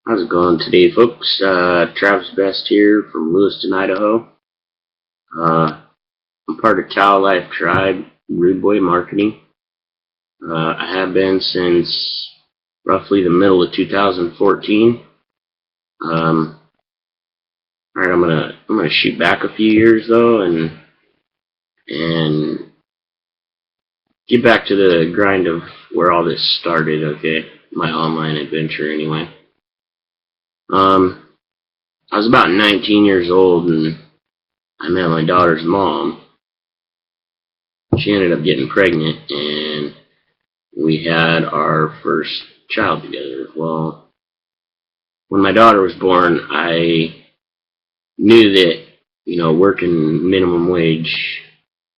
How's it going today, folks? Travis Best here from Lewiston, Idaho. I'm part of Cow Life Tribe, Rude Boy Marketing. I have been since roughly the middle of 2014. Alright, I'm gonna shoot back a few years though, and get back to the grind of where all this started. Okay, my online adventure anyway. I was about 19 years old and I met my daughter's mom. She ended up getting pregnant and we had our first child together. Well, when my daughter was born, I knew that, working minimum wage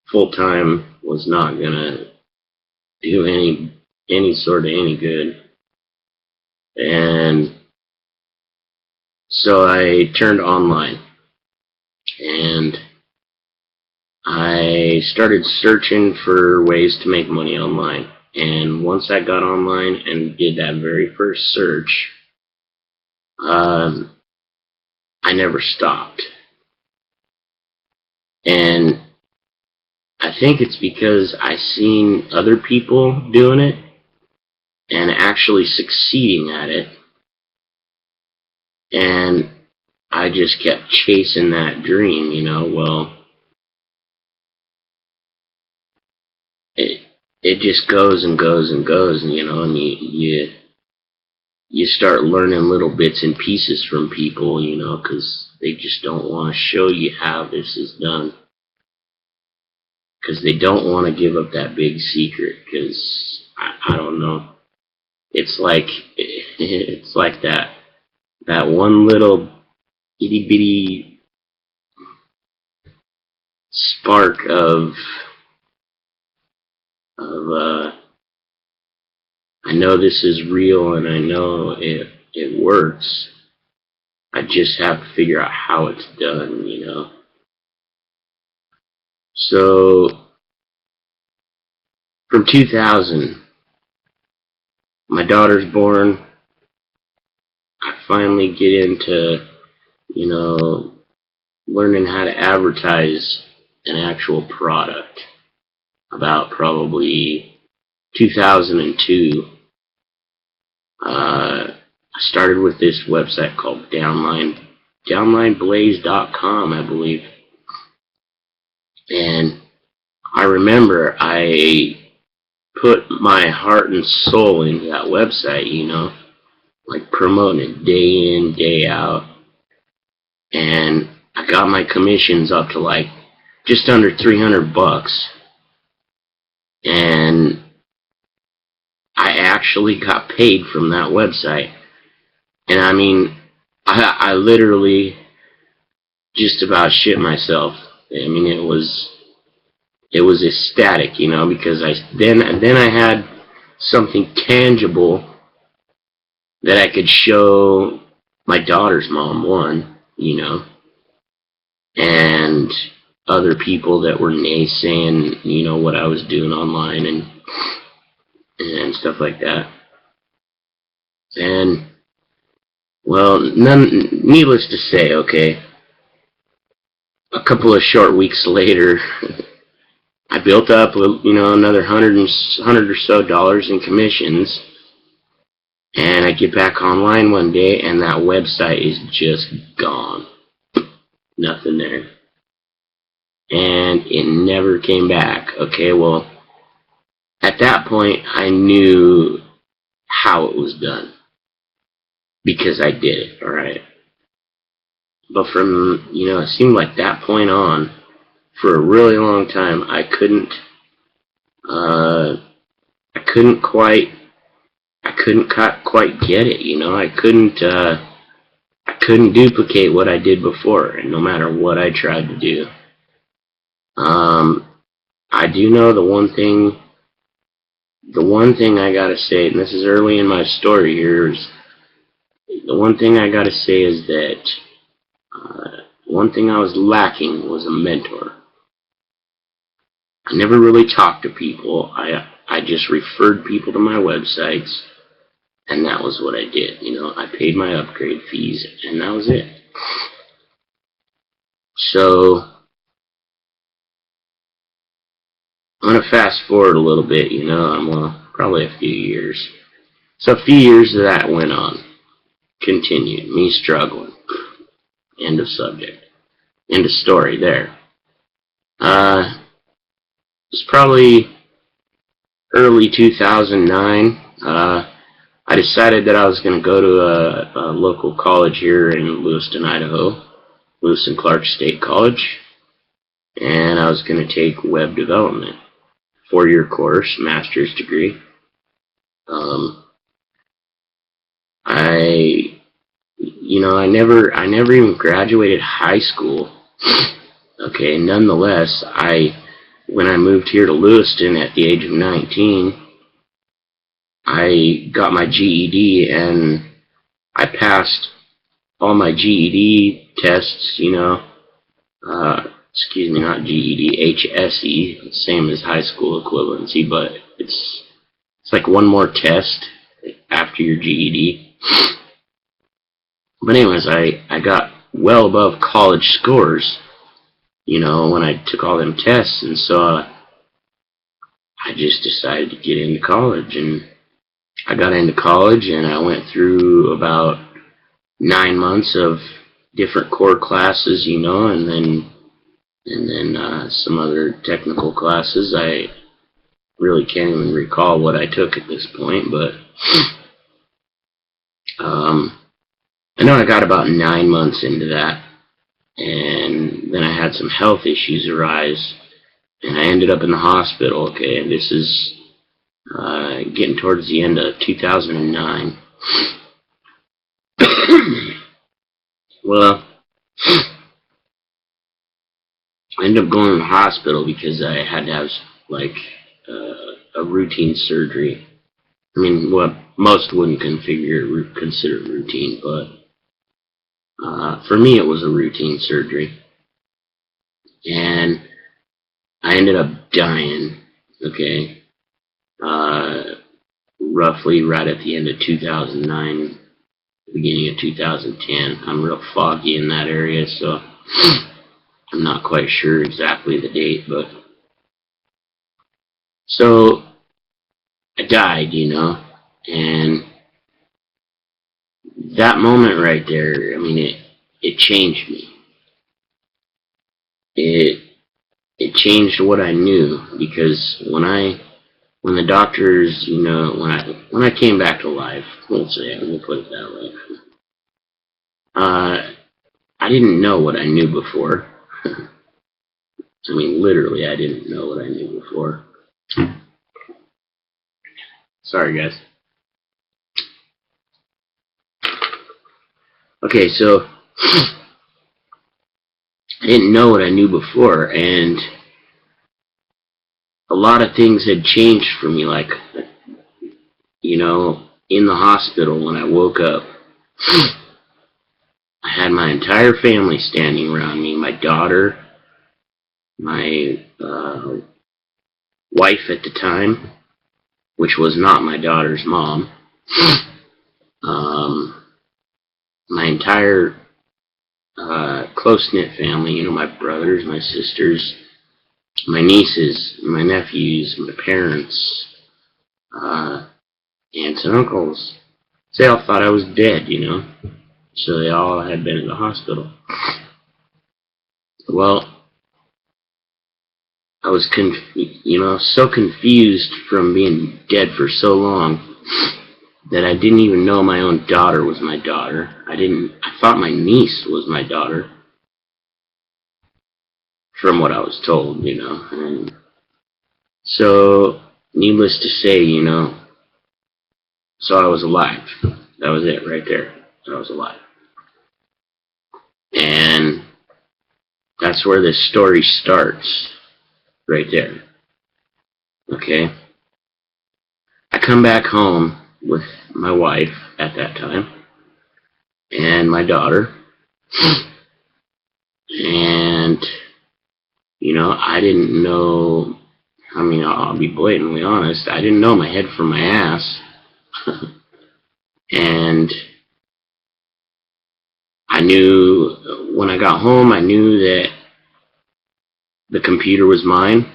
full time was not gonna do any sort of any good. And so I turned online and I started searching for ways to make money online. And once I got online and did that very first search, I never stopped. And I think it's because I seen other people doing it and actually succeeding at it. And I just kept chasing that dream, well, it just goes and goes and goes, and you start learning little bits and pieces from people, because they just don't want to show you how this is done, because they don't want to give up that big secret. Because I don't know, it's like that one little itty bitty spark of I know this is real and I know it works. I just have to figure out how it's done, So from 2000, my daughter's born. I finally get into, learning how to advertise an actual product. About probably 2002, I started with this website called downlineblaze.com, I believe. And I remember I put my heart and soul into that website, like promoting it day in, day out. And I got my commissions up to like just under $300. And I actually got paid from that website. And I mean, I literally just about shit myself. I mean, it was ecstatic, because then I had something tangible that I could show my daughter's mom, one, and other people that were naysaying, what I was doing online and stuff like that. And, well, needless to say, okay, a couple of short weeks later, I built up, another $100 or so in commissions, and I get back online one day, and that website is just gone. Nothing there. And it never came back. Okay, well, at that point, I knew how it was done. Because I did it, alright? But from, it seemed like that point on, for a really long time, I couldn't quite get it, I couldn't duplicate what I did before, and no matter what I tried to do. I do know the one thing I gotta say, and this is early in my story here, is the one thing I gotta say is that one thing I was lacking was a mentor. I never really talked to people. I just referred people to my websites, And that was what I did. I paid my upgrade fees, and that was it. So, I'm going to fast forward a little bit, probably a few years. So a few years of that went on. Continued. Me struggling. End of subject. End of story there. It was probably early 2009. I decided that I was going to go to a local college here in Lewiston, Idaho. Lewis and Clark State College. And I was going to take web development. 4-year course, master's degree. I never even graduated high school. Okay, nonetheless, when I moved here to Lewiston at the age of 19, I got my GED and I passed all my GED tests, not GED, HSE, same as high school equivalency, but it's like one more test after your GED. But anyways, I got well above college scores, when I took all them tests, and so I just decided to get into college, and I got into college, and I went through about 9 months of different core classes, and then some other technical classes. I really can't even recall what I took at this point, but I know I got about 9 months into that, and then I had some health issues arise, and I ended up in the hospital. Okay, and this is getting towards the end of 2009. Well, I ended up going to the hospital because I had to have a routine surgery. I mean, what most wouldn't consider routine, but for me it was a routine surgery. And I ended up dying, okay, roughly right at the end of 2009, beginning of 2010. I'm real foggy in that area, so I'm not quite sure exactly the date, but so I died, and that moment right there, I mean, it changed me. It changed what I knew, because when the doctors, when I came back to life, we'll put it that way, I didn't know what I knew before. I mean, literally, I didn't know what I knew before. Sorry, guys. Okay, so I didn't know what I knew before, and a lot of things had changed for me, like, in the hospital when I woke up, I had my entire family standing around me, my daughter, my wife at the time, which was not my daughter's mom, my entire close-knit family, my brothers, my sisters, my nieces, my nephews, my parents, aunts and uncles. They all thought I was dead, so they all had been in the hospital. Well, I was so confused from being dead for so long that I didn't even know my own daughter was my daughter. I thought my niece was my daughter, from what I was told, and so, needless to say, so I was alive. That was it right there. I was alive. And that's where this story starts. Right there. Okay? I come back home with my wife at that time and my daughter. And, I didn't know, I'll be blatantly honest, I didn't know my head from my ass. And I knew when I got home, I knew that the computer was mine.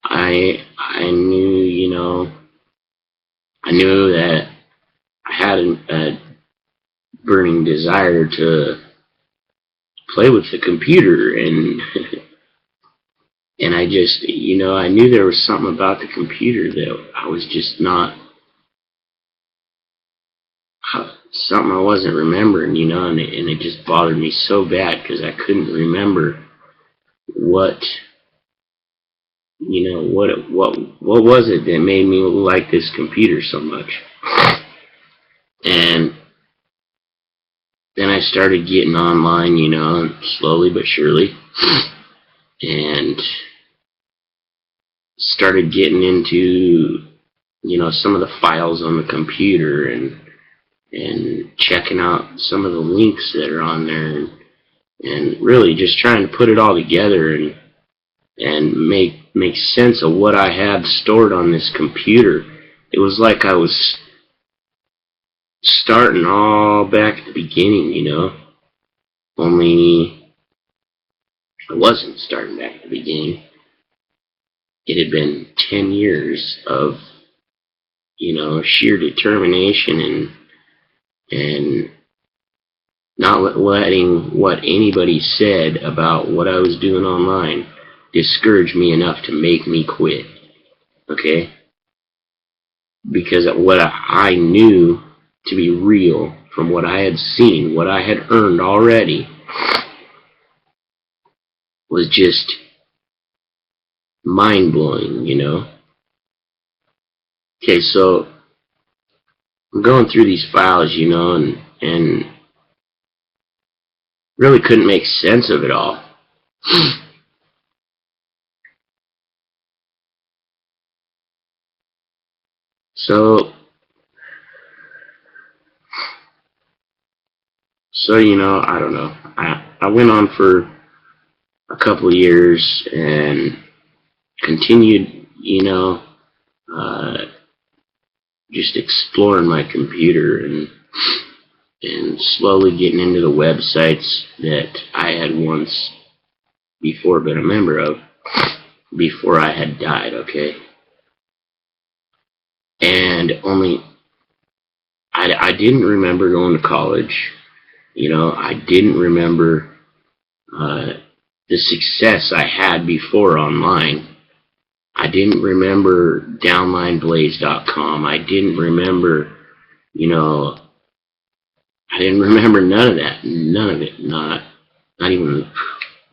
I knew, I knew that I had a burning desire to play with the computer, and and I just, I knew there was something about the computer that I was just not, something I wasn't remembering, and it just bothered me so bad because I couldn't remember what, what was it that made me like this computer so much. And then I started getting online, slowly but surely, and started getting into, some of the files on the computer, and checking out some of the links that are on there, and really just trying to put it all together and make sense of what I had stored on this computer. It was like I was starting all back at the beginning, only I wasn't starting back at the beginning. It had been 10 years of, sheer determination and not letting what anybody said about what I was doing online discourage me enough to make me quit. Okay? Because what I knew to be real from what I had seen, what I had earned already, was just mind-blowing, Okay, so I'm going through these files, and really couldn't make sense of it all. So, I don't know. I went on for a couple of years and continued, just exploring my computer and slowly getting into the websites that I had once before been a member of before I had died, okay? And I didn't remember going to college. I didn't remember the success I had before online. I didn't remember downlineblaze.com. I didn't remember, I didn't remember none of that. None of it. Not even,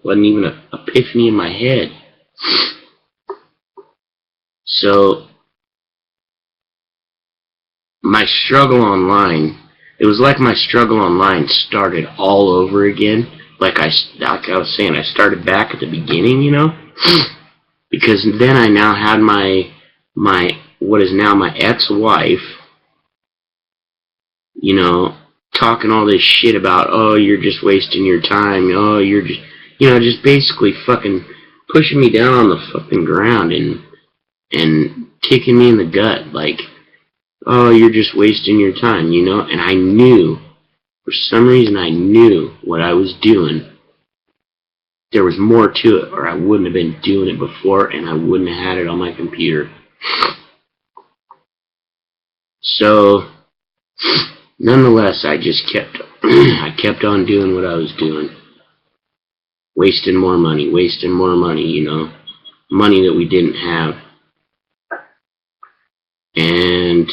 wasn't even an epiphany in my head. So, my struggle online, it was like my struggle online started all over again. Like I was saying, I started back at the beginning, because then I now had my what is now my ex-wife, talking all this shit about, oh, you're just wasting your time, oh, you're just, just basically fucking pushing me down on the fucking ground and kicking me in the gut, like, oh, you're just wasting your time, and I knew, for some reason I knew what I was doing. There was more to it, or I wouldn't have been doing it before, and I wouldn't have had it on my computer. So, nonetheless, I just I kept on doing what I was doing. Wasting more money, money that we didn't have. And,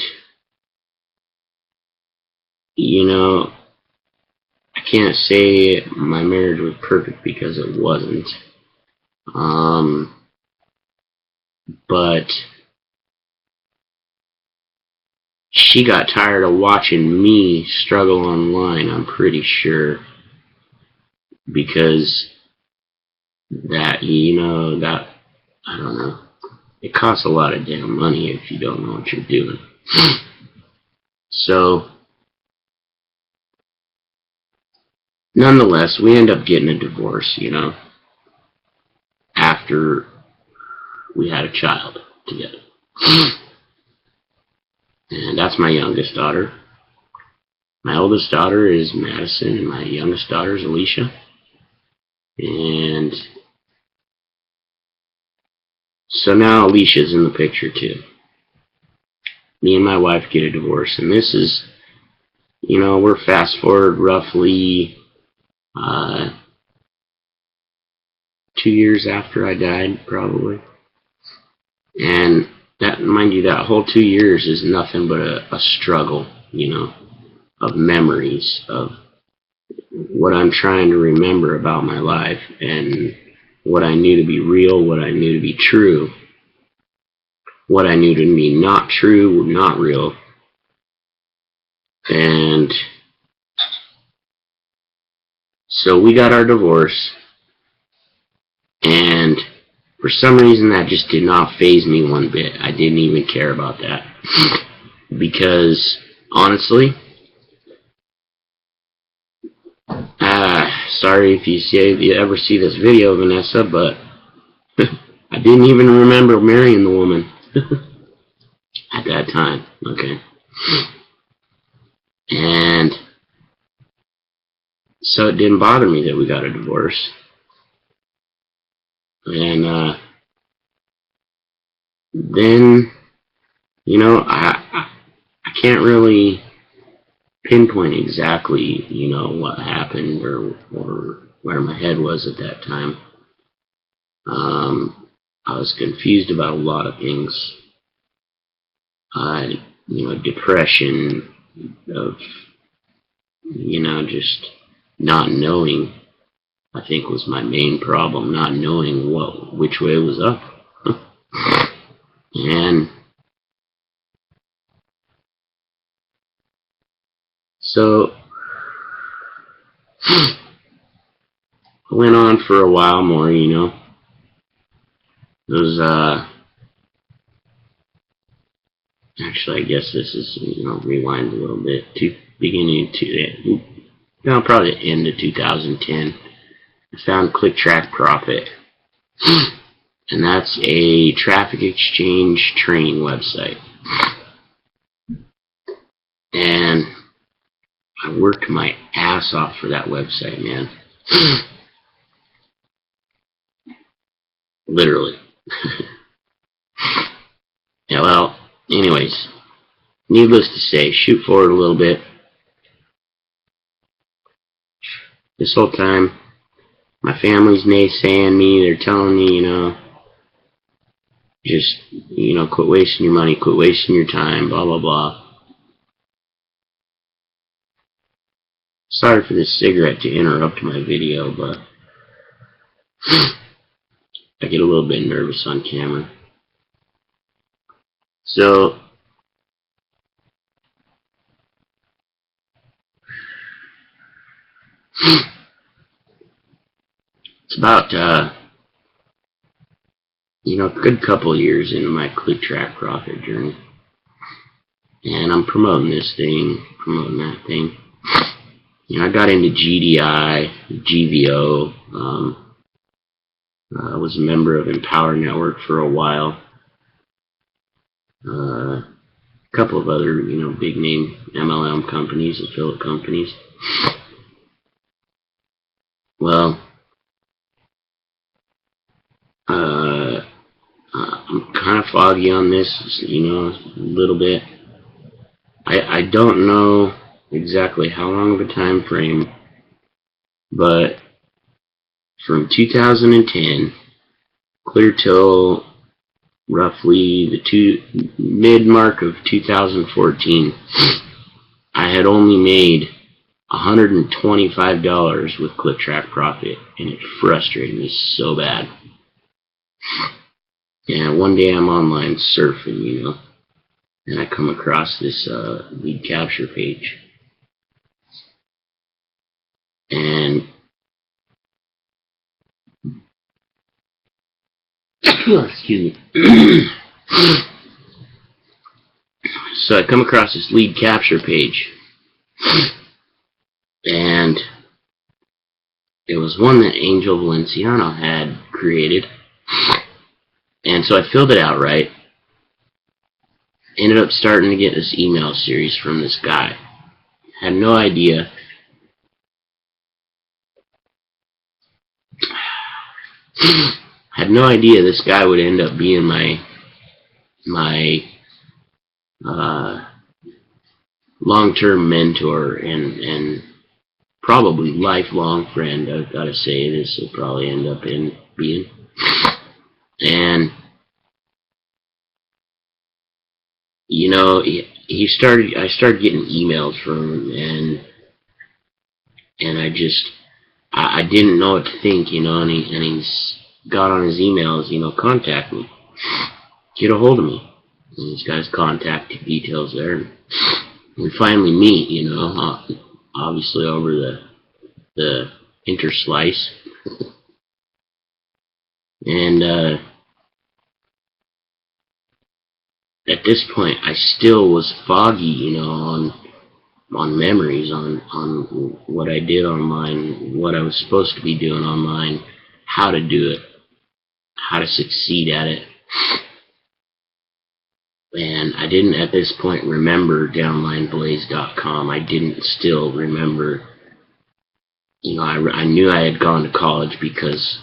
I can't say my marriage was perfect because it wasn't. But she got tired of watching me struggle online, I'm pretty sure. Because that, I don't know. It costs a lot of damn money if you don't know what you're doing. So, nonetheless, we end up getting a divorce, after we had a child together. And that's my youngest daughter. My oldest daughter is Madison, and my youngest daughter is Alicia. And so now Alicia's in the picture too. Me and my wife get a divorce, and this is, we're fast forward roughly 2 years after I died, probably. And that, mind you, that whole 2 years is nothing but a struggle, of memories of what I'm trying to remember about my life and what I knew to be real, what I knew to be true, what I knew to be not true, not real. And so we got our divorce, and for some reason that just did not faze me one bit. I didn't even care about that. Because, honestly, sorry if you ever see this video, Vanessa, but I didn't even remember marrying the woman at that time. Okay. And so it didn't bother me that we got a divorce. And then, I can't really pinpoint exactly, what happened or where my head was at that time. I was confused about a lot of things. Depression of, just not knowing, I think, was my main problem. Not knowing which way was up. And so it went on for a while more, It was, actually, I guess this is, rewind a little bit to probably the end of 2010. I found ClickTrack Profit. And that's a traffic exchange training website. And I worked my ass off for that website, man. Literally. Yeah, well, anyways, needless to say, shoot forward a little bit. This whole time, my family's naysaying me. They're telling me, just, quit wasting your money, quit wasting your time, blah, blah, blah. Sorry for this cigarette to interrupt my video, but I get a little bit nervous on camera. So, it's about, a good couple of years into my ClickTrack Profit journey. And I'm promoting this thing, promoting that thing. I got into GDI, GVO. I was a member of Empower Network for a while. A couple of other, big name MLM companies, affiliate companies. Well, I'm kind of foggy on this, a little bit. I don't know exactly how long of a time frame, but from 2010 clear till roughly the mid-mark of 2014, I had only made $125 with ClickTrack Profit, and it frustrated me so bad. And one day I'm online surfing, and I come across this lead capture page. And excuse me. So I come across this lead capture page, and it was one that Angel Valenciano had created. And so I filled it out right. Ended up starting to get this email series from this guy. Had no idea. Had no idea this guy would end up being my long-term mentor and probably lifelong friend. I've got to say, this will probably end up in being. And you know, I started getting emails from him, and I didn't know what to think, you know, and he's got on his emails, you know, contact me, get a hold of me. And he's got his contact details there. And we finally meet, you know, obviously over the interslice. And at this point, I still was foggy, you know, on memories, on what I did online, what I was supposed to be doing online, how to do it, how to succeed at it. And I didn't at this point remember downlineblaze.com. I didn't still remember, you know, I knew I had gone to college because,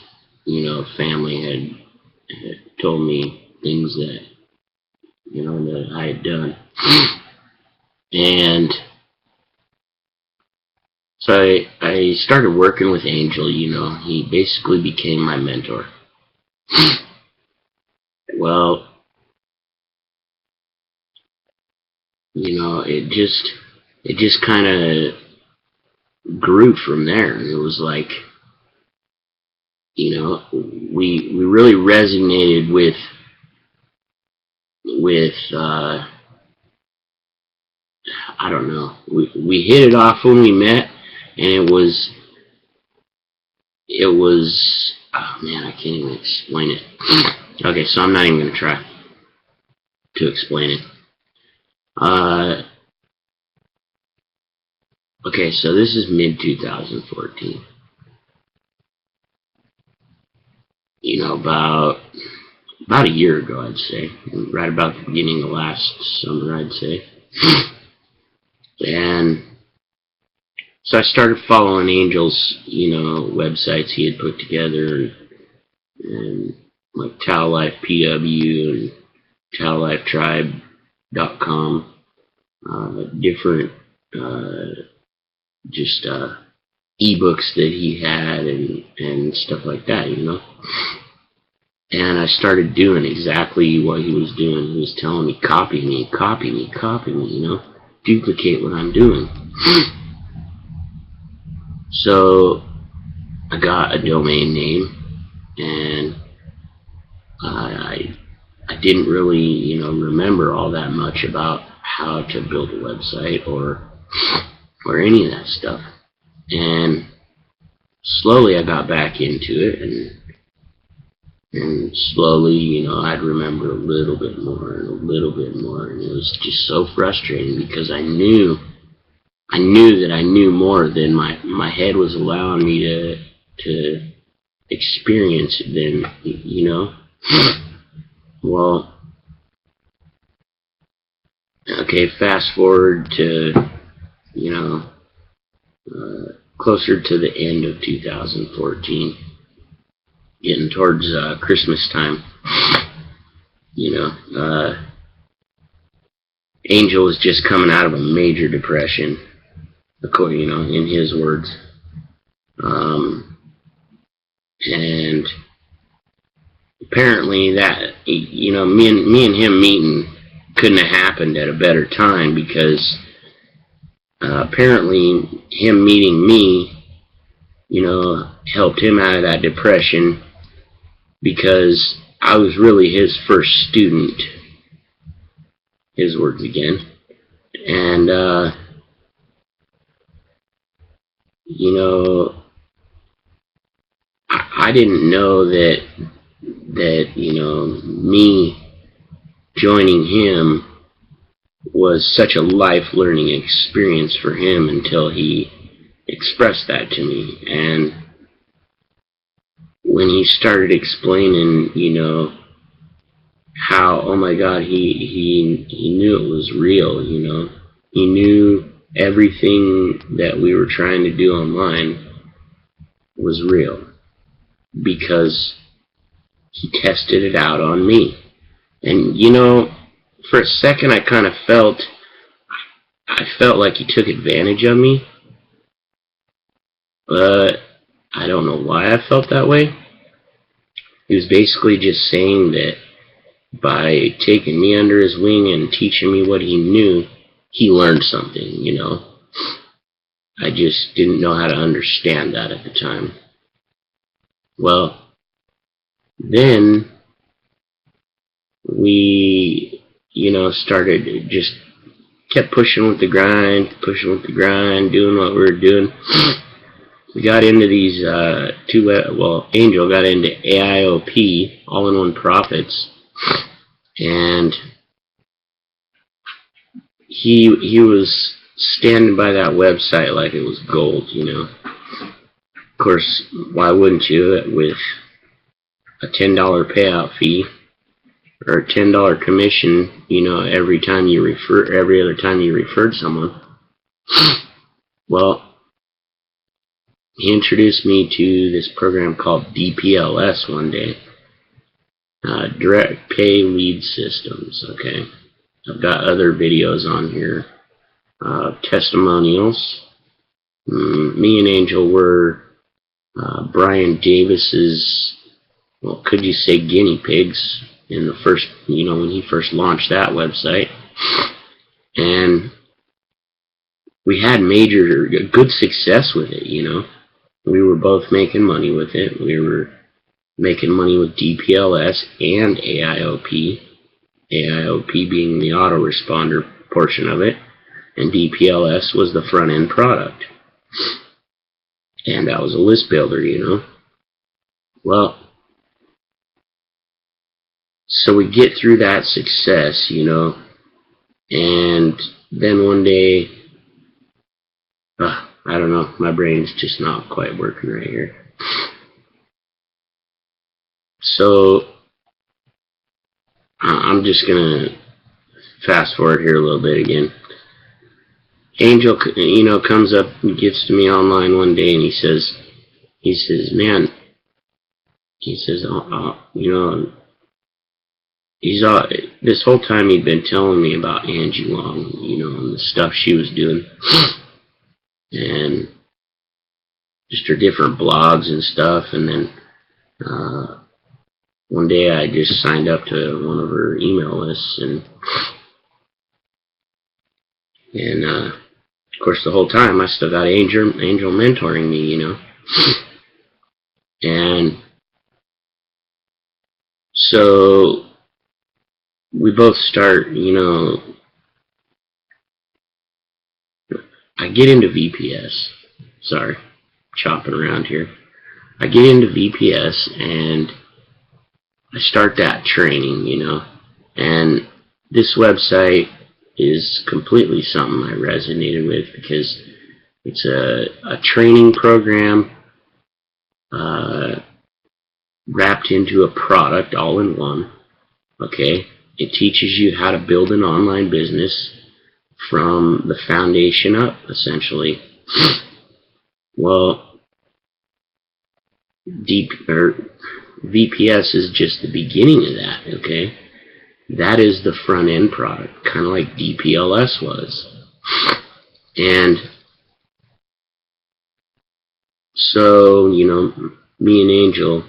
you know, family had told me things that, you know, that I had done. And so I started working with Angel, you know. He basically became my mentor. Well, you know, it just kind of grew from there. It was like, you know, we really resonated with I don't know. We hit it off when we met, and it was oh man, I can't even explain it. Okay, so I'm not even gonna try to explain it. Okay, so this is mid-2014. You know, about a year ago, I'd say. Right about the beginning of last summer, I'd say. And so I started following Angel's, you know, websites he had put together, and like Tau Life PW and TauLifeTribe.com. Different just ebooks that he had and stuff like that, you know. And I started doing exactly what he was doing. He was telling me, copy me, you know, duplicate what I'm doing. So I got a domain name, and I didn't really, you know, remember all that much about how to build a website or any of that stuff. And slowly I got back into it, and slowly, you know, I'd remember a little bit more and a little bit more, and it was just so frustrating because I knew that I knew more than my head was allowing me to experience than, you know. Well, okay, fast forward to, you know, closer to the end of 2014, getting towards Christmas time. You know, Angel was just coming out of a major depression, according, you know, in his words. And apparently that, you know, me and him meeting couldn't have happened at a better time, because apparently him meeting me, you know, helped him out of that depression, because I was really his first student, his words again. And you know, I didn't know that you know, me joining him was such a life learning experience for him until he expressed that to me. And when he started explaining, you know, how, oh my God, he knew it was real, you know. He knew everything that we were trying to do online was real, because he tested it out on me. And you know, for a second I kind of felt like he took advantage of me, but I don't know why I felt that way. He was basically just saying that by taking me under his wing and teaching me what he knew, he learned something, you know. I just didn't know how to understand that at the time. Well, then we, you know, started, just kept pushing with the grind, doing what we were doing. We got into these Angel got into AIOP, All-in-One Profits, and he was standing by that website like it was gold, you know. Of course, why wouldn't you, with a $10 payout fee or a $10 commission, you know, every other time you referred someone. Well, he introduced me to this program called DPLS one day, Direct Pay Lead Systems. Okay, I've got other videos on here, testimonials. Me and Angel were Brian Davis's, well, could you say, guinea pigs in the first, you know, when he first launched that website. And we had good success with it, you know. We were both making money with it. We were making money with DPLS and AIOP. AIOP being the autoresponder portion of it, and DPLS was the front end product. And I was a list builder, you know. Well, so we get through that success, you know, and then one day, I don't know, my brain's just not quite working right here. So I'm just gonna fast forward here a little bit again. Angel, you know, comes up and gets to me online one day, and he says, man, he says, you know, this whole time he'd been telling me about Angie Long, you know, and the stuff she was doing, and just her different blogs and stuff. And then one day I just signed up to one of her email lists, and of course the whole time I still got Angel mentoring me, you know. And so we both start, you know, I get into VPS. Sorry, chopping around here. I get into VPS and I start that training, you know. And this website is completely something I resonated with, because it's a training program wrapped into a product all in one. Okay, it teaches you how to build an online business from the foundation up, essentially. Well, VPS is just the beginning of that. Okay, that is the front end product, kind of like DPLS was. And so, you know, me and Angel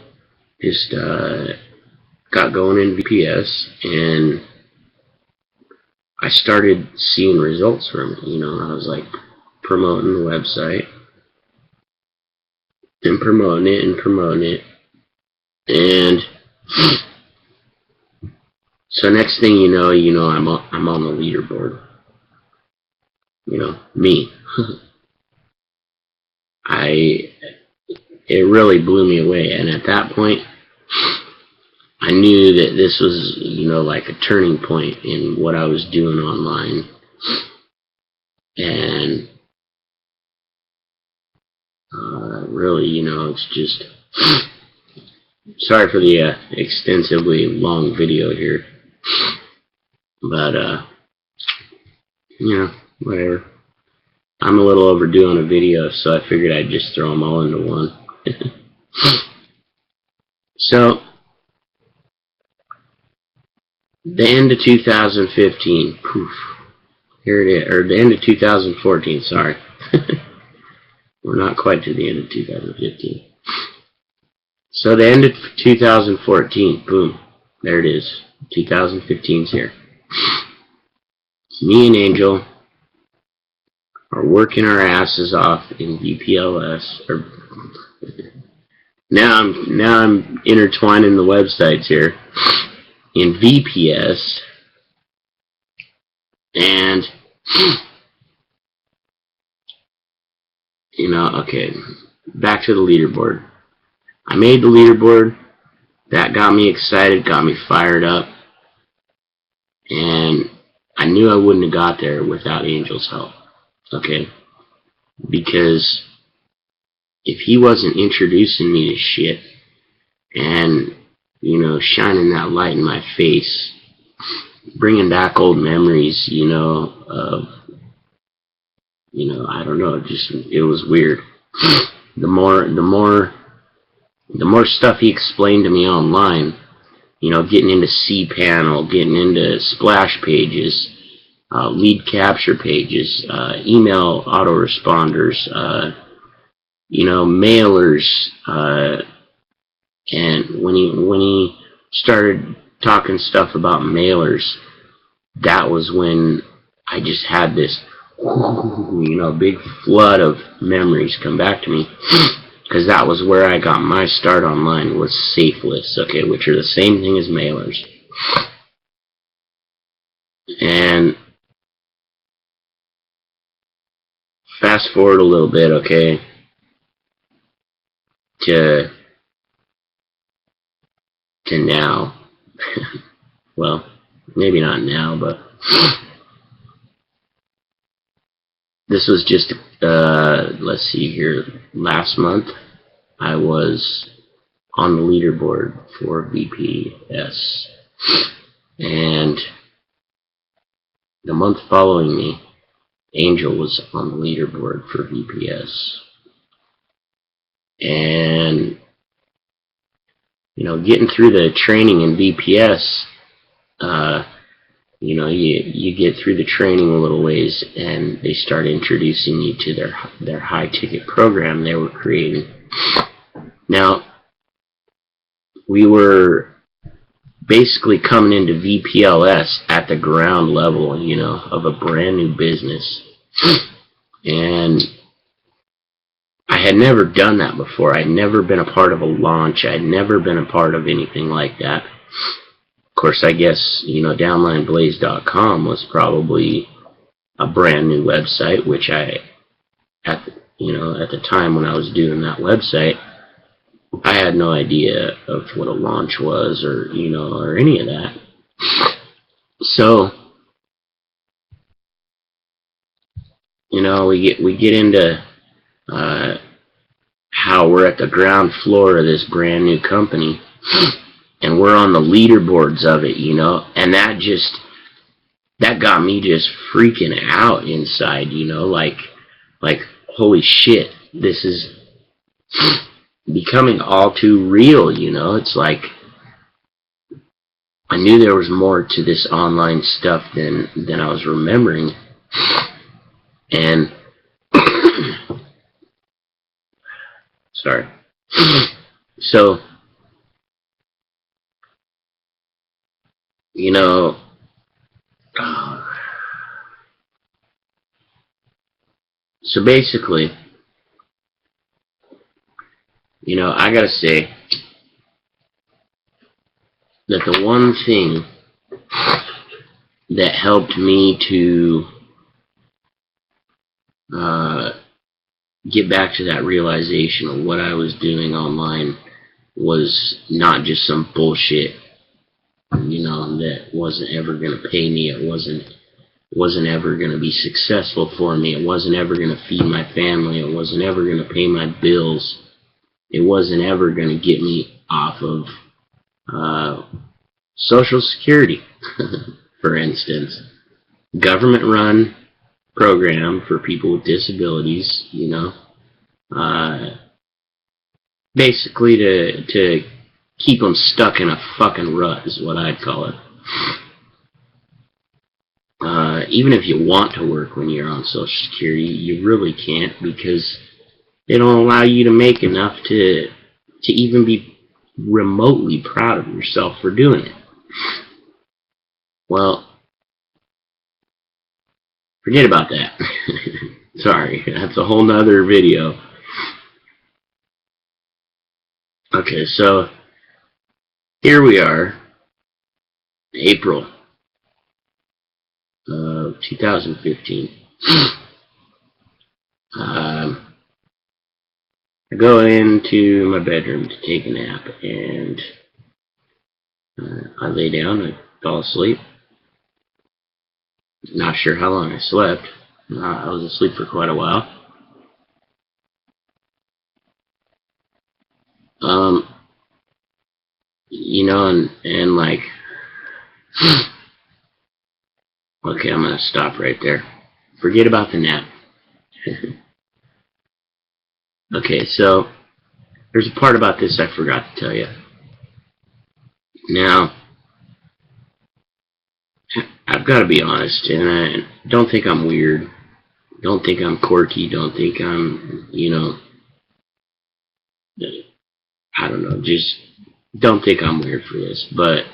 just got going in VPS, and I started seeing results from it. You know, I was like promoting the website and promoting it, and so next thing you know, I'm on the leaderboard. You know, me. It really blew me away, and at that point, I knew that this was, you know, like a turning point in what I was doing online. And really, you know, it's just, sorry for the extensively long video here, but you know, whatever. I'm a little overdue on a video, so I figured I'd just throw them all into one. So, the end of 2015, poof, here it is, or the end of 2014, sorry. We're not quite to the end of 2015. So the end of 2014, boom, there it is. 2015's here. Me and Angel are working our asses off in VPLS. Or now I'm intertwining the websites here in VPS, and okay, back to the leaderboard. I made the leaderboard. That got me excited, got me fired up, and I knew I wouldn't have got there without Angel's help, okay? Because if he wasn't introducing me to shit and, shining that light in my face, bringing back old memories, of, I don't know, it was weird. The more stuff he explained to me online, getting into cPanel, getting into splash pages, lead capture pages, email autoresponders, mailers, and when he started talking stuff about mailers, that was when I just had this, big flood of memories come back to me. Because that was where I got my start online, was SafeLists, okay, which are the same thing as mailers. And fast forward a little bit, okay, to now. Well, maybe not now, but this was just, let's see here, last month I was on the leaderboard for VPS, and the month following me, Angel was on the leaderboard for VPS. And, getting through the training in VPS, you get through the training a little ways, and they start introducing you to their high-ticket program they were creating. Now, we were basically coming into VPLS at the ground level, of a brand new business. And I had never done that before. I'd never been a part of a launch. I'd never been a part of anything like that. Of course, I guess, downlineblaze.com was probably a brand new website, which at the time when I was doing that website, I had no idea of what a launch was, or any of that. So, we get into how we're at the ground floor of this brand new company, and we're on the leaderboards of it, and that got me just freaking out inside, like holy shit, this is becoming all too real, It's like I knew there was more to this online stuff than I was remembering. And sorry. So, so basically, I gotta say that the one thing that helped me to get back to that realization of what I was doing online was not just some bullshit, that wasn't ever going to pay me. It wasn't ever going to be successful for me. It wasn't ever going to feed my family. It wasn't ever going to pay my bills. It wasn't ever going to get me off of Social Security, for instance. Government run, program for people with disabilities, basically to keep them stuck in a fucking rut is what I'd call it. Even if you want to work when you're on Social Security, you really can't, because they don't allow you to make enough to even be remotely proud of yourself for doing it. Well, forget about that. Sorry, that's a whole nother video. Okay, so here we are, April of 2015. I go into my bedroom to take a nap, and I lay down, I fall asleep. Not sure how long I slept. I was asleep for quite a while. And like, okay, I'm gonna stop right there. Forget about the nap. Okay, so there's a part about this I forgot to tell you. Now, I've got to be honest, and I don't think I'm weird. Don't think I'm quirky. Don't think I'm, I don't know. Just don't think I'm weird for this. But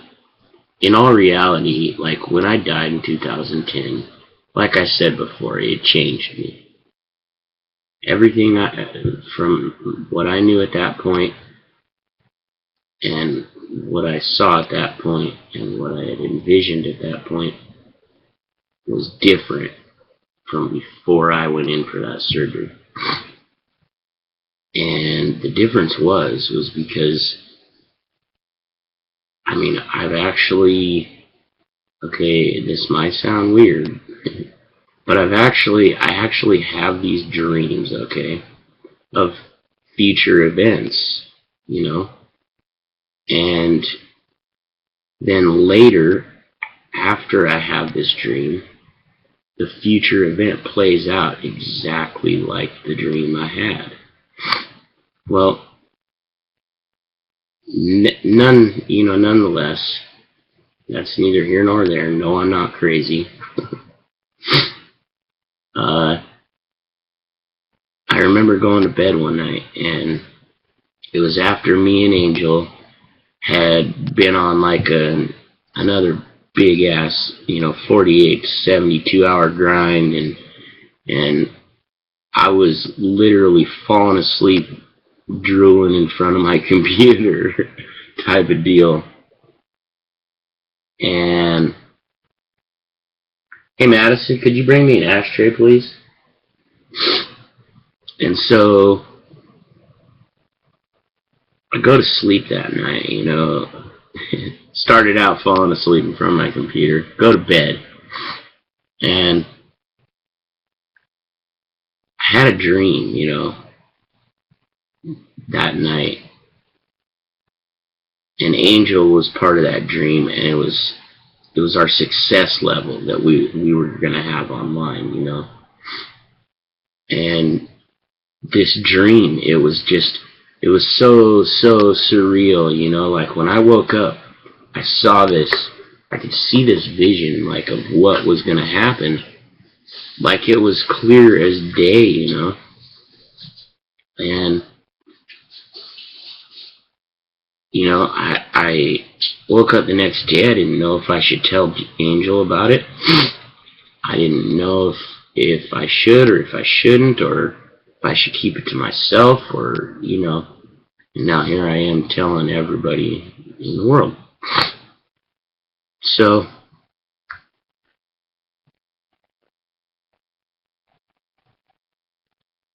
in all reality, like when I died in 2010, like I said before, it changed me. Everything from what I knew at that point, and what I saw at that point, and what I had envisioned at that point was different from before I went in for that surgery. And the difference was because, I've actually, okay, this might sound weird, but I actually have these dreams, okay, of future events, and then later, after I have this dream, the future event plays out exactly like the dream I had. Well, nonetheless, that's neither here nor there. No, I'm not crazy. I remember going to bed one night, and it was after me and Angel had been on like another big ass, 48 to 72 hour grind, and I was literally falling asleep, drooling in front of my computer type of deal. And, hey Madison, could you bring me an ashtray, please? And so I go to sleep that night, started out falling asleep in front of my computer, go to bed, and I had a dream, that night. And Angel was part of that dream, and it was our success level that we were gonna have online, And this dream, it was so surreal, like when I woke up, I could see this vision, like, of what was gonna happen, like it was clear as day, And I woke up the next day. I didn't know if I should tell Angel about it. I didn't know if I should or if I shouldn't, or if I should keep it to myself, or, and now here I am telling everybody in the world. So,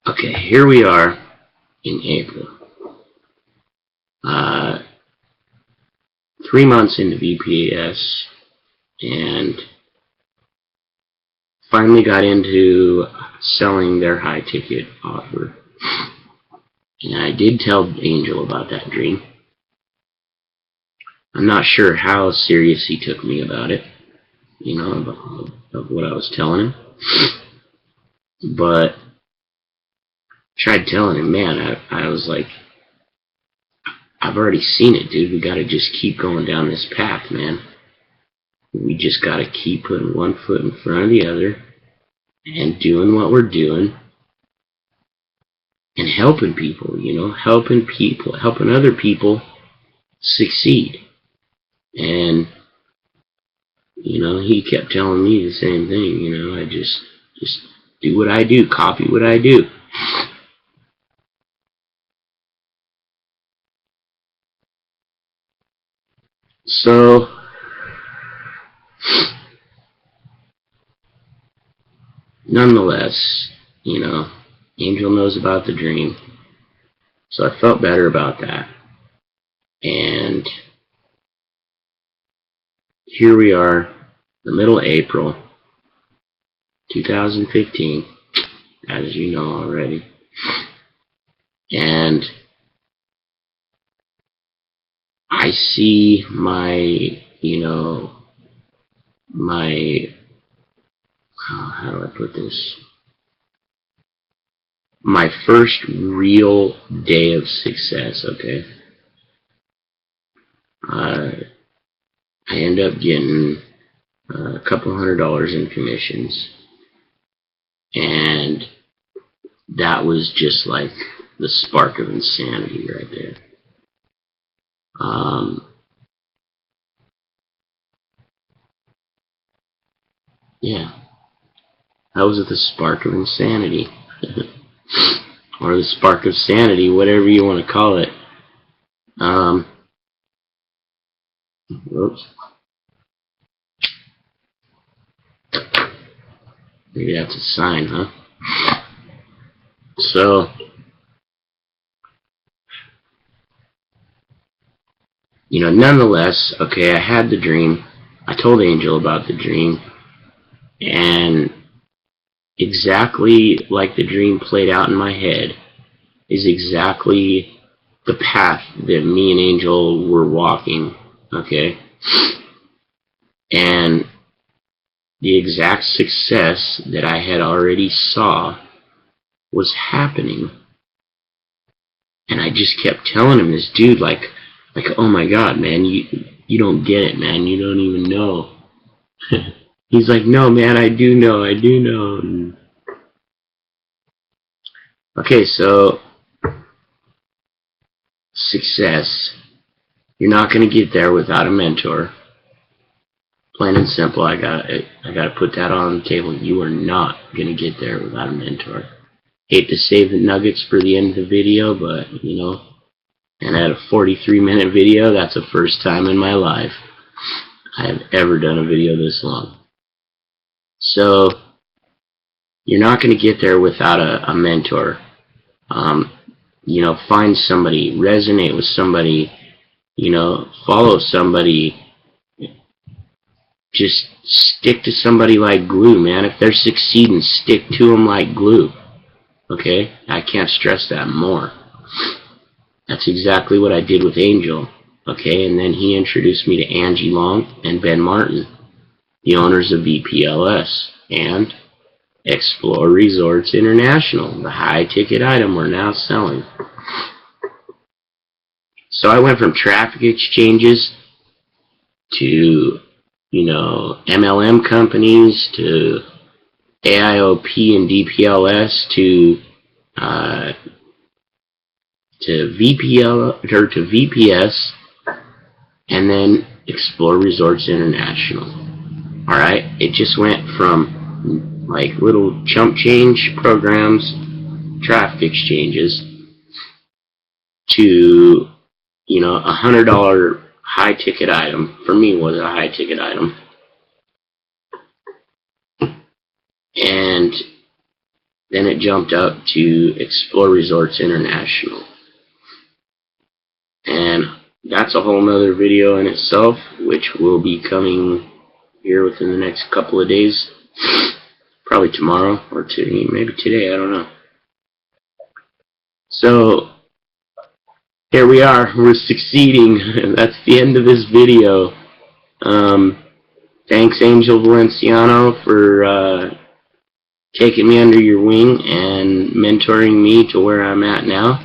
okay, here we are in April. 3 months into VPAS, and finally got into selling their high ticket offer. And I did tell Angel about that dream. I'm not sure how serious he took me about it, of what I was telling him. But tried telling him, man, I was like, I've already seen it, dude. We gotta just keep going down this path, man. We just gotta keep putting one foot in front of the other and doing what we're doing and helping people, you know, helping other people succeed. And, you know, he kept telling me the same thing, you know, I just do what I do, copy what I do. So, nonetheless, you know, Angel knows about the dream. So I felt better about that. And here we are, the middle of April, 2015, as you know already. And I see my, you know, how do I put this? My first real day of success, okay? I end up getting a couple $100 in commissions. And that was just like the spark of insanity right there. Yeah, that was the spark of insanity. Or the spark of sanity, whatever you want to call it. Whoops. Maybe that's a sign, huh? So, you know, nonetheless, okay, I had the dream. I told Angel about the dream. And exactly like the dream played out in my head is exactly the path that me and Angel were walking, okay? And the exact success that I had already saw was happening. And I just kept telling him, this dude, like, oh my God, man, you don't get it, man, you don't even know. He's like, no, man, I do know. And okay, so success. You're not going to get there without a mentor. Plain and simple. I gotta put that on the table. You are not going to get there without a mentor. Hate to save the nuggets for the end of the video, but, you know, and at a 43-minute video, that's the first time in my life I have ever done a video this long. So, you're not going to get there without a mentor. You know, find somebody, resonate with somebody, you know, follow somebody. Just stick to somebody like glue, man. If they're succeeding, stick to them like glue. Okay? I can't stress that more. That's exactly what I did with Angel. Okay? And then he introduced me to Angie Long and Ben Martin, the owners of VPLS and Explore Resorts International, the high-ticket item we're now selling. So I went from traffic exchanges to, you know, MLM companies to AIOP and DPLS to VPS, and then Explore Resorts International. All right, it just went from like little chump change programs, traffic exchanges, to, you know, $100 high ticket item. For me, was a high ticket item. And then it jumped up to Explore Resorts International. And that's a whole nother video in itself, which will be coming here within the next couple of days. Probably tomorrow or today, maybe today, I don't know. So, here we are, we're succeeding. That's the end of this video. Thanks Angel Valenciano for taking me under your wing and mentoring me to where I'm at now.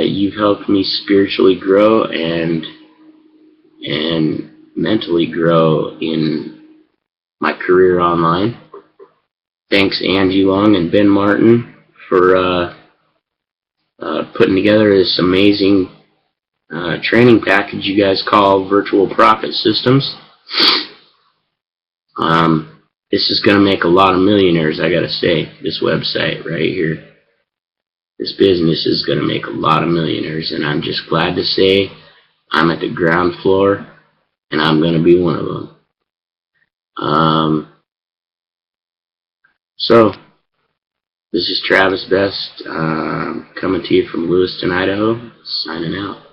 You've helped me spiritually grow and mentally grow in my career online. Thanks Angie Long and Ben Martin for putting together this amazing training package you guys call Virtual Profit Systems. This is going to make a lot of millionaires, I gotta say. This website right here. This business is going to make a lot of millionaires, and I'm just glad to say I'm at the ground floor, and I'm going to be one of them. So, this is Travis Best, coming to you from Lewiston, Idaho, signing out.